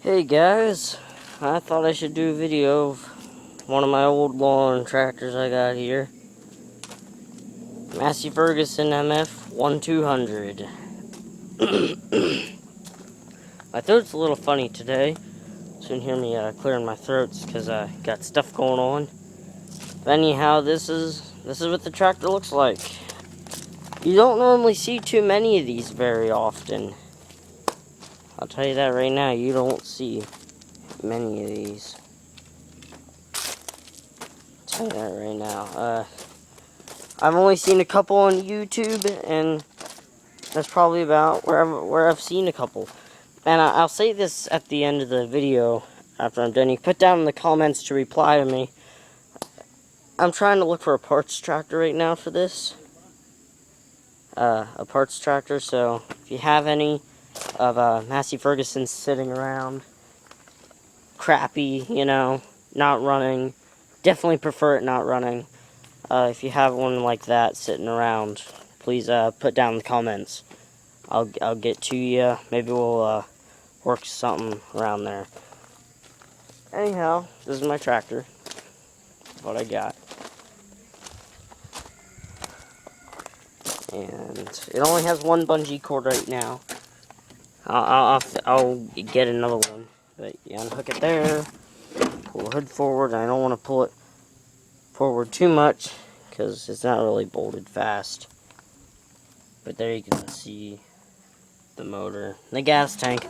Hey guys, I thought I should do a video of one of my old lawn tractors I got here. Massey Ferguson MF 1200. My throat's a little funny today, so you can hear me clearing my throats because I got stuff going on. But anyhow, this is what the tractor looks like. You don't normally see too many of these very often. I'll tell you that right now, you don't see many of these. I'll tell you that right now. I've only seen a couple on YouTube, and that's probably about where I've seen a couple. And I'll say this at the end of the video after I'm done. You can put down in the comments to reply to me. I'm trying to look for a parts tractor right now for this. A parts tractor, so if you have any of Massey Ferguson sitting around, crappy, not running, definitely prefer it not running. If you have one like that sitting around, please put down in the comments. I'll get to you. Maybe we'll work something around there. Anyhow, this is my tractor. What I got. And it only has one bungee cord right now. I'll get another one. But you unhook it there. Pull the hood forward. I don't want to pull it forward too much because it's not really bolted fast. But there you can see the motor, the gas tank.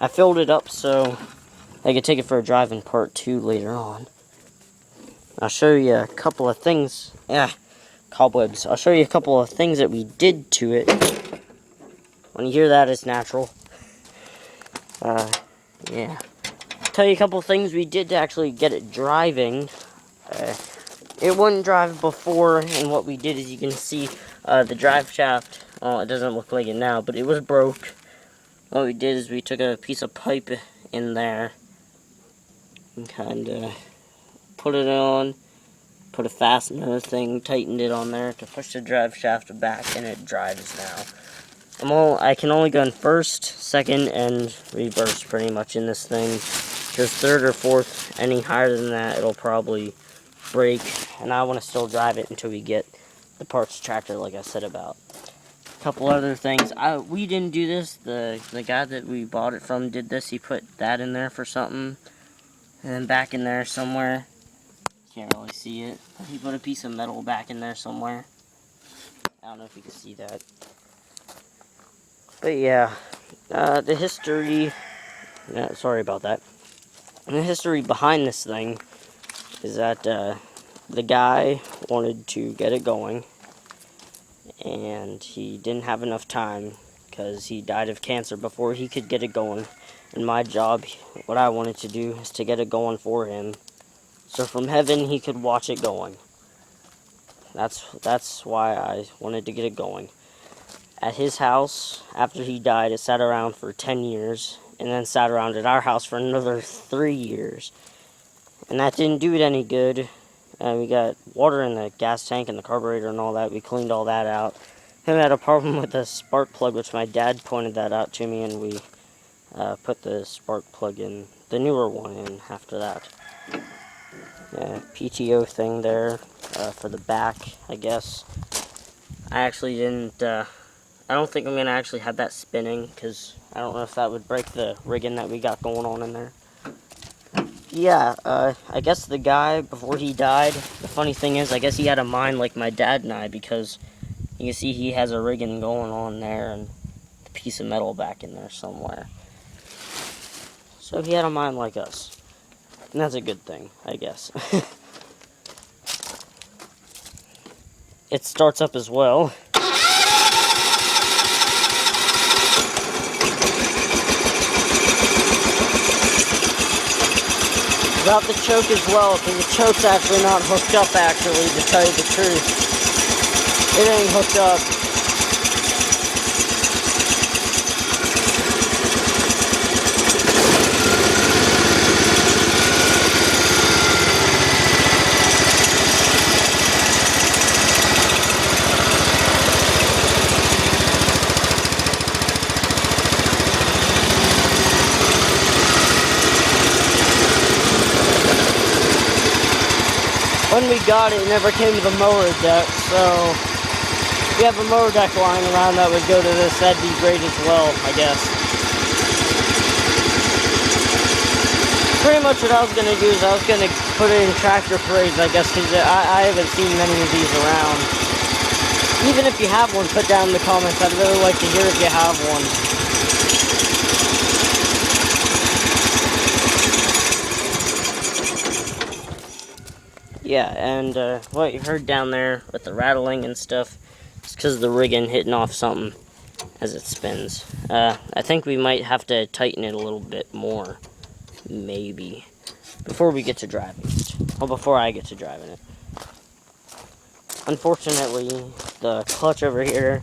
I filled it up so I could take it for a drive in part 2 later on. I'll show you a couple of things. Cobwebs. I'll show you a couple of things that we did to it. When you hear that, it's natural. Yeah. I'll tell you a couple of things we did to actually get it driving. It wouldn't drive before, and what we did is you can see the drive shaft. Well, it doesn't look like it now, but it was broke. What we did is we took a piece of pipe in there and kind of put it on, put a fastener thing, tightened it on there to push the drive shaft back, and it drives now. I can only go in first, second, and reverse pretty much in this thing. Because third or fourth, any higher than that, it'll probably break, and I want to still drive it until we get the parts tractor like I said about. A couple other things. We didn't do this. The guy that we bought it from did this. He put that in there for something, and then back in there somewhere. Can't really see it. He put a piece of metal back in there somewhere. I don't know if you can see that. But yeah, the history. Sorry about that. The history behind this thing is that the guy wanted to get it going, and he didn't have enough time because he died of cancer before he could get it going. And my job, what I wanted to do, is to get it going for him, so from heaven he could watch it going. That's why I wanted to get it going. At his house, after he died, it sat around for 10 years, and then sat around at our house for another 3 years. And that didn't do it any good. We got water in the gas tank and the carburetor and all that. We cleaned all that out. Him had a problem with the spark plug, which my dad pointed that out to me, and we put the spark plug in, the newer one in after that. PTO thing there for the back, I guess. I actually didn't, I don't think I'm going to actually have that spinning, because I don't know if that would break the rigging that we got going on in there. Yeah, I guess the guy, before he died, the funny thing is, I guess he had a mind like my dad and I, because you can see he has a rigging going on there, and a piece of metal back in there somewhere. So he had a mind like us. And that's a good thing, I guess. It starts up as well. About the choke as well, because the choke's actually not hooked up, actually, to tell you the truth. It ain't hooked up. when we got it, it never came with a mower deck, so if you have a mower deck lying around that would go to this, that'd be great as well, I guess. Pretty much what I was going to do is I was going to put it in tractor parades, I guess, because I haven't seen many of these around. Even if you have one, put down in the comments. I'd really like to hear if you have one. Yeah, and what you heard down there with the rattling and stuff, it's because of the rigging hitting off something as it spins. I think we might have to tighten it a little bit more, maybe, before we get to driving it. Well, before I get to driving it. Unfortunately, the clutch over here,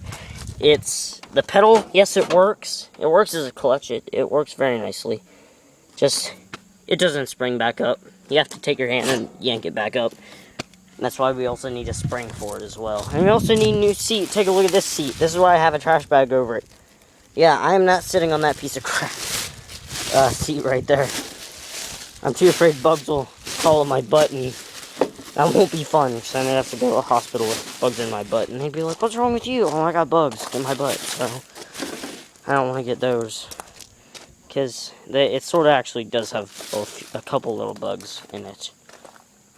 it's the pedal. Yes, it works. It works as a clutch. It works very nicely. Just, it doesn't spring back up. You have to take your hand and yank it back up. That's why we also need a spring for it as well. And we also need a new seat. Take a look at this seat. This is why I have a trash bag over it. Yeah, I am not sitting on that piece of crap seat right there. I'm too afraid bugs will crawl in my butt, and that won't be fun, because then I'd have to go to the hospital with bugs in my butt. And they'd be like, what's wrong with you? Oh, I got bugs in my butt. So I don't want to get those. Because it sort of actually does have a couple little bugs in it.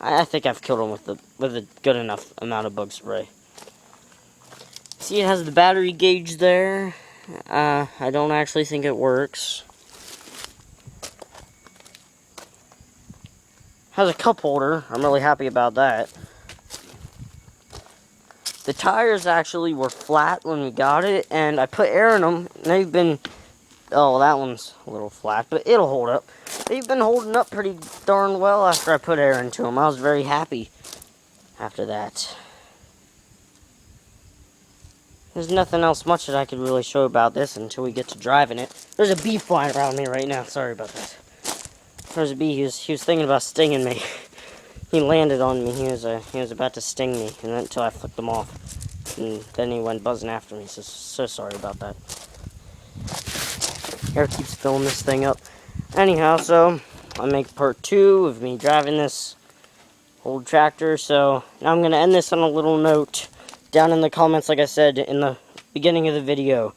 I think I've killed them with a good enough amount of bug spray. See, it has the battery gauge there. I don't actually think it works. Has a cup holder. I'm really happy about that. The tires actually were flat when we got it, and I put air in them. They've been... Oh, that one's a little flat, but it'll hold up. They've been holding up pretty darn well after I put air into them. I was very happy after that. There's nothing else much that I could really show about this until we get to driving it. There's a bee flying around me right now. Sorry about that. There's a bee. He was thinking about stinging me. He landed on me. He was about to sting me, and then until I flicked him off, and then he went buzzing after me. So sorry about that. Air keeps filling this thing up. Anyhow, so I'll make part 2 of me driving this old tractor. So now I'm gonna end this on a little note down in the comments, like I said in the beginning of the video.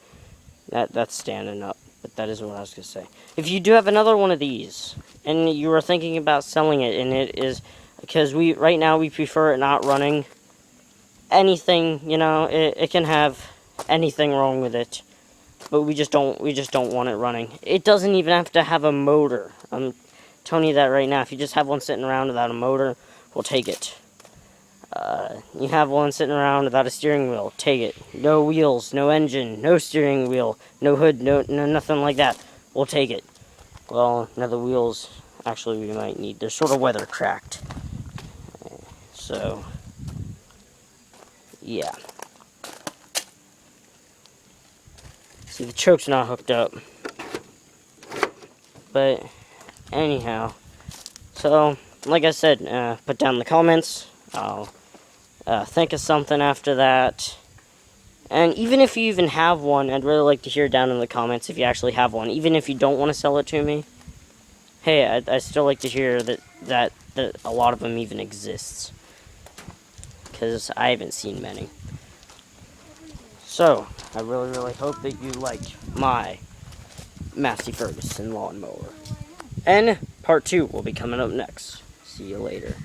That's standing up, but that isn't what I was gonna say. If you do have another one of these and you are thinking about selling it, and it is because right now we prefer it not running anything, you know, it can have anything wrong with it. But we just don't want it running. It doesn't even have to have a motor. I'm telling you that right now. If you just have one sitting around without a motor, we'll take it. You have one sitting around without a steering wheel, take it. No wheels, no engine, no steering wheel, no hood, no nothing like that. We'll take it. Well, now the wheels, actually we might need. They're sort of weather cracked. So, yeah. See, the choke's not hooked up. But, anyhow. So, like I said, put down in the comments. I'll think of something after that. And even if you even have one, I'd really like to hear down in the comments if you actually have one. Even if you don't want to sell it to me. Hey, I'd still like to hear that a lot of them even exists. Because I haven't seen many. So, I really, really hope that you like my Massey Ferguson lawnmower. And part 2 will be coming up next. See you later.